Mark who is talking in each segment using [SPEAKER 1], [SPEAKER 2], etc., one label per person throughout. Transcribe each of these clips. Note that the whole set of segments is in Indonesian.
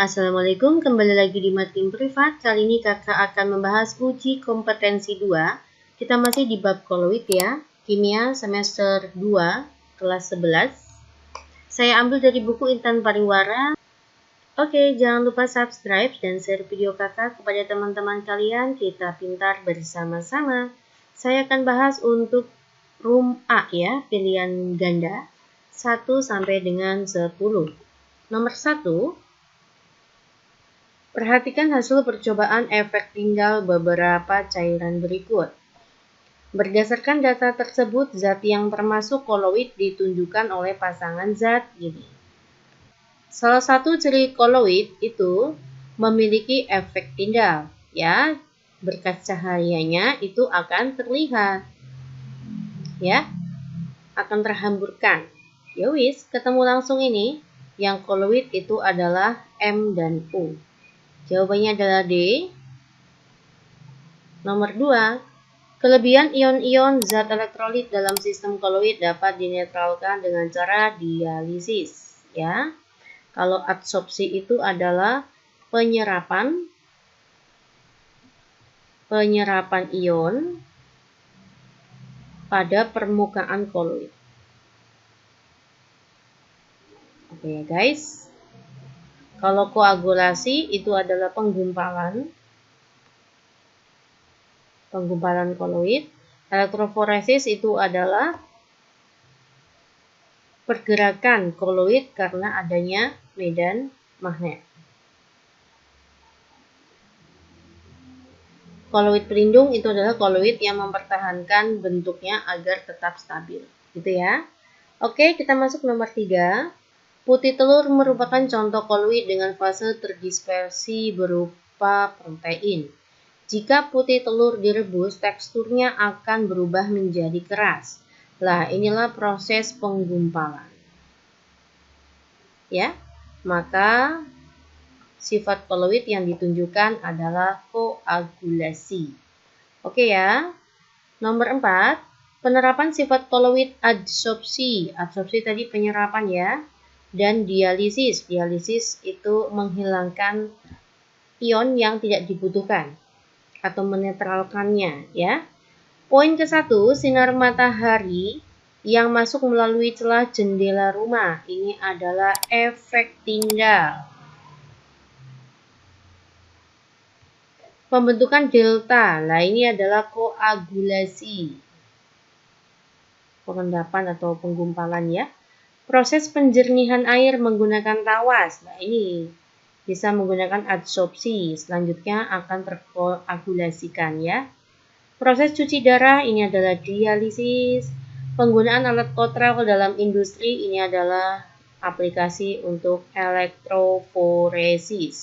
[SPEAKER 1] assalamualaikum. Kembali lagi di Matim Privat. Kali ini kakak akan membahas uji kompetensi 2. Kita masih di bab koloid ya. Kimia semester 2, kelas 11. Saya ambil dari buku Intan Pariwara. Oke, jangan lupa subscribe dan share video kakak kepada teman-teman kalian. Kita pintar bersama-sama. Saya akan bahas untuk room A ya, pilihan ganda 1 sampai dengan 10. Nomor 1, perhatikan hasil percobaan efek tinggal beberapa cairan berikut. Berdasarkan data tersebut, zat yang termasuk koloid ditunjukkan oleh pasangan zat ini. Salah satu ciri koloid itu memiliki efek tinggal, ya. Berkat cahayanya itu akan terlihat, ya, akan terhamburkan. Ya wis, ketemu langsung ini. Yang koloid itu adalah M dan U. Jawabannya adalah D. Nomor 2, kelebihan ion-ion zat elektrolit dalam sistem koloid dapat dinetralkan dengan cara dialisis, ya. Kalau adsorpsi itu adalah penyerapan ion pada permukaan koloid. Oke ya guys. Kalau koagulasi itu adalah penggumpalan koloid. Elektroforesis itu adalah pergerakan koloid karena adanya medan magnet. Koloid pelindung itu adalah koloid yang mempertahankan bentuknya agar tetap stabil, gitu ya. Oke, kita masuk nomor 3. Putih telur merupakan contoh koloid dengan fase terdispersi berupa protein. Jika putih telur direbus, teksturnya akan berubah menjadi keras. Lah, inilah proses penggumpalan. Ya, maka sifat koloid yang ditunjukkan adalah koagulasi. Oke ya. Nomor 4, penerapan sifat koloid adsorpsi. Adsorpsi tadi penyerapan ya. Dan dialisis. Dialisis itu menghilangkan ion yang tidak dibutuhkan atau menetralkannya ya. Poin ke-1, sinar matahari yang masuk melalui celah jendela rumah. Ini adalah efek tinggal. Pembentukan delta. Nah, ini adalah koagulasi. Pengendapan atau penggumpalan ya. Proses penjernihan air menggunakan tawas. Nah, ini bisa menggunakan adsorpsi. Selanjutnya akan terkoagulasikan ya. Proses cuci darah ini adalah dialisis. Penggunaan alat kotrel dalam industri ini adalah aplikasi untuk elektroforesis.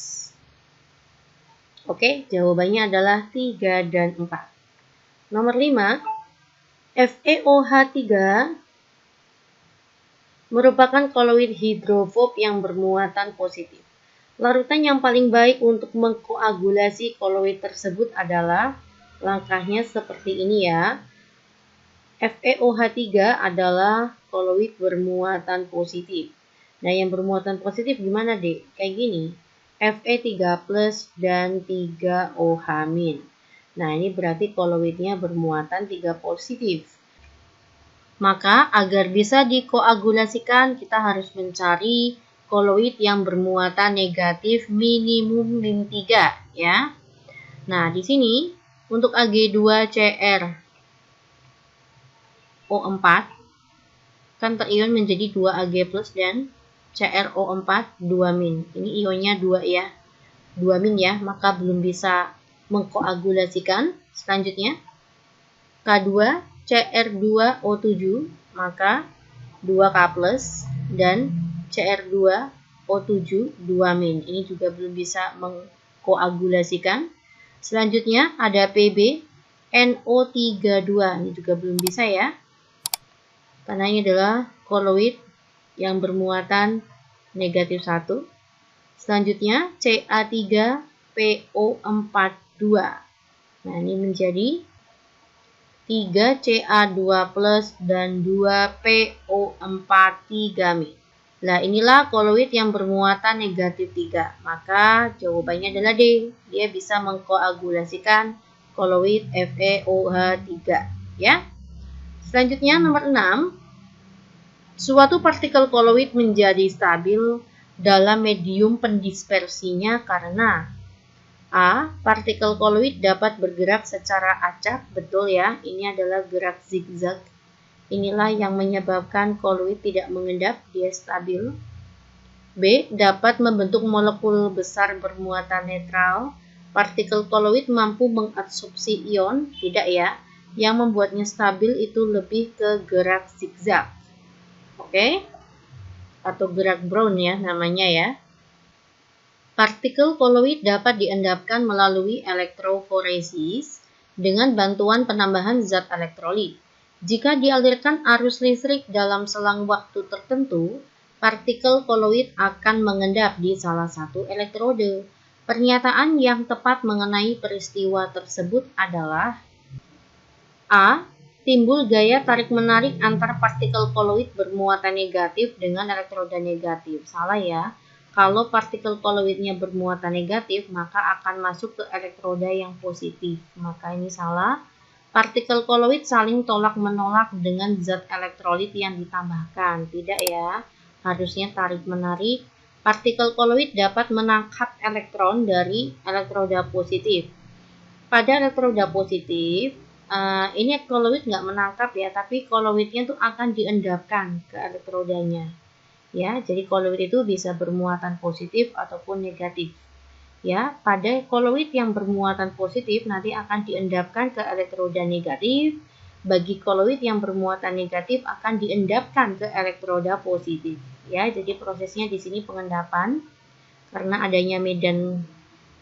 [SPEAKER 1] Oke, jawabannya adalah 3 dan 4. Nomor 5, FeOH3 merupakan koloid hidrofob yang bermuatan positif. Larutan yang paling baik untuk mengkoagulasi koloid tersebut adalah langkahnya seperti ini ya. FeOH3 adalah koloid bermuatan positif. Nah, yang bermuatan positif gimana, Dek? Kayak gini. Fe3+ dan 3OH-. Nah, ini berarti koloidnya bermuatan 3 positif. Maka, agar bisa dikoagulasikan, kita harus mencari koloid yang bermuatan negatif minimum min 3, ya. Nah, di sini untuk Ag2CrO4 kan terion menjadi 2Ag+ dan CrO4 2-. Ini ionnya 2 ya. 2- ya, maka belum bisa mengkoagulasikan. Selanjutnya K2 Cr2O7 maka 2K+ dan Cr2O7 2-. Ini juga belum bisa mengkoagulasikan. Selanjutnya ada Pb NO32. Ini juga belum bisa ya. Karena ini adalah koloid yang bermuatan negatif 1. Selanjutnya Ca3PO42. Nah, ini menjadi 3Ca2+ dan 2PO4 3-. Nah, inilah koloid yang bermuatan negatif 3. Maka jawabannya adalah D. Dia bisa mengkoagulasikan koloid FeOH3. Ya. Selanjutnya nomor 6. Suatu partikel koloid menjadi stabil dalam medium pendispersinya karena A. Partikel koloid dapat bergerak secara acak. Betul ya, ini adalah gerak zigzag. Inilah yang menyebabkan koloid tidak mengendap, dia stabil. B. Dapat membentuk molekul besar bermuatan netral. Partikel koloid mampu mengabsorpsi ion, tidak ya. Yang membuatnya stabil itu lebih ke gerak zigzag. Oke? Atau gerak Brown ya namanya ya. Partikel koloid dapat diendapkan melalui elektroforesis dengan bantuan penambahan zat elektrolit. Jika dialirkan arus listrik dalam selang waktu tertentu, partikel koloid akan mengendap di salah satu elektrode. Pernyataan yang tepat mengenai peristiwa tersebut adalah A. Timbul gaya tarik-menarik antar partikel koloid bermuatan negatif dengan elektroda negatif. Salah ya. Kalau partikel koloidnya bermuatan negatif, maka akan masuk ke elektroda yang positif. Maka ini salah. Partikel koloid saling tolak-menolak dengan zat elektrolit yang ditambahkan. Tidak ya, harusnya tarik-menarik. Partikel koloid dapat menangkap elektron dari elektroda positif. Pada elektroda positif, ini koloid nggak menangkap ya, tapi koloidnya tuh akan diendapkan ke elektrodanya. Ya, jadi koloid itu bisa bermuatan positif ataupun negatif. Ya, pada koloid yang bermuatan positif nanti akan diendapkan ke elektroda negatif. Bagi koloid yang bermuatan negatif akan diendapkan ke elektroda positif. Ya, jadi prosesnya di sini pengendapan karena adanya medan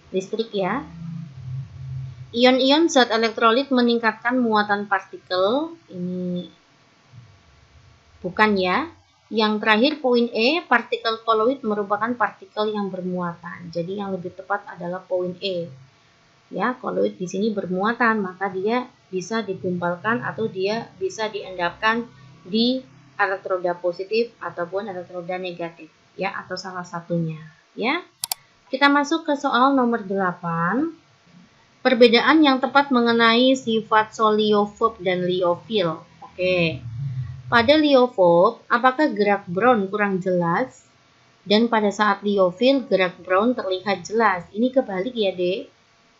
[SPEAKER 1] listrik ya. Ion-ion zat elektrolit meningkatkan muatan partikel. Ini bukan ya. Yang terakhir poin E, partikel koloid merupakan partikel yang bermuatan. Jadi yang lebih tepat adalah poin E. Ya, koloid di sini bermuatan, maka dia bisa digumpalkan atau dia bisa diendapkan di elektroda positif ataupun elektroda negatif, ya, atau salah satunya, ya. Kita masuk ke soal nomor 8. Perbedaan yang tepat mengenai sifat soliofob dan liofil. Oke. Pada liofоб, apakah gerak Brown kurang jelas? Dan pada saat liofil, gerak Brown terlihat jelas. Ini kebalik ya, Dek.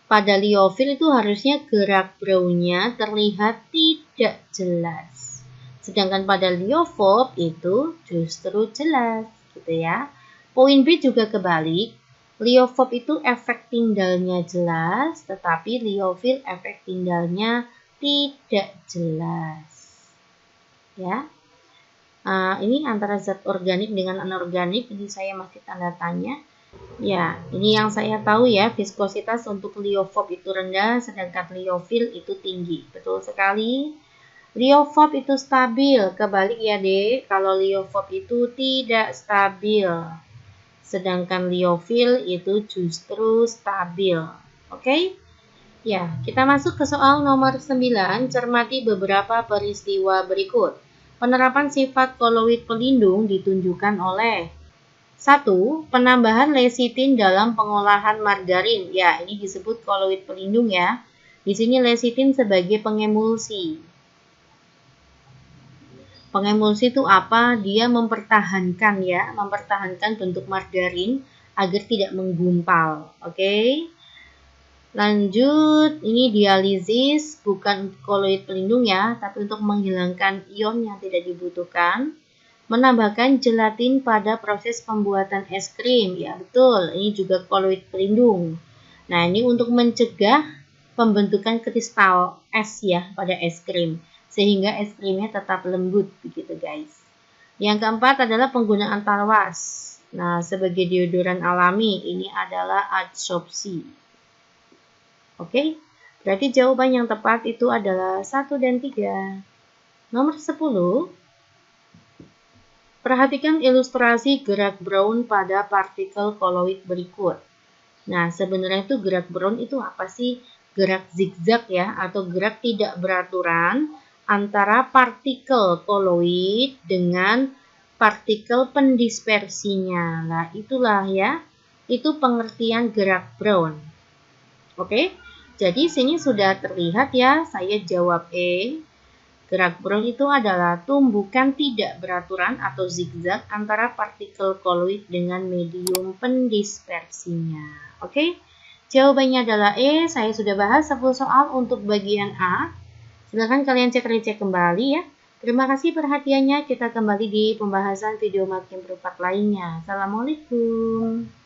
[SPEAKER 1] Pada liofil itu harusnya gerak Brown-nya terlihat tidak jelas. Sedangkan pada liofob itu justru jelas, gitu ya. Poin B juga kebalik. Liofob itu efek tindalnya jelas, tetapi liofil efek tindalnya tidak jelas. Ya, ini antara zat organik dengan anorganik, ini saya masih tanda tanya. Ya, ini yang saya tahu ya, viskositas untuk liofob itu rendah, sedangkan liofil itu tinggi. Betul sekali. Liofob itu stabil, kebalik ya dek, kalau liofob itu tidak stabil. Sedangkan liofil itu justru stabil. Oke? Ya, kita masuk ke soal nomor 9, cermati beberapa peristiwa berikut. Penerapan sifat koloid pelindung ditunjukkan oleh 1. Penambahan lecitin dalam pengolahan margarin. Ya, ini disebut koloid pelindung ya. Di sini lecitin sebagai pengemulsi. Pengemulsi itu apa? Dia mempertahankan ya, mempertahankan bentuk margarin agar tidak menggumpal. Oke? Lanjut, ini dialisis, bukan koloid pelindung ya, tapi untuk menghilangkan ion yang tidak dibutuhkan. Menambahkan gelatin pada proses pembuatan es krim. Ya betul, ini juga koloid pelindung. Nah, ini untuk mencegah pembentukan kristal es ya pada es krim, sehingga es krimnya tetap lembut begitu guys. Yang keempat adalah penggunaan talwas. Nah, sebagai deodoran alami, ini adalah adsorpsi. Oke, berarti jawaban yang tepat itu adalah 1 dan 3. Nomor 10. Perhatikan ilustrasi gerak Brown pada partikel koloid berikut. Nah, sebenarnya itu gerak Brown itu apa sih? Gerak zigzag ya, atau gerak tidak beraturan antara partikel koloid dengan partikel pendispersinya. Nah, itulah ya. Itu pengertian gerak Brown. Oke. Jadi sini sudah terlihat ya, saya jawab E. Gerak Brown itu adalah tumbukan tidak beraturan atau zigzag antara partikel koloid dengan medium pendispersinya. Oke, jawabannya adalah E. Saya sudah bahas 10 soal untuk bagian A. Silahkan kalian cek-recek kembali ya. Terima kasih perhatiannya. Kita kembali di pembahasan video makin berupat lainnya. Assalamualaikum.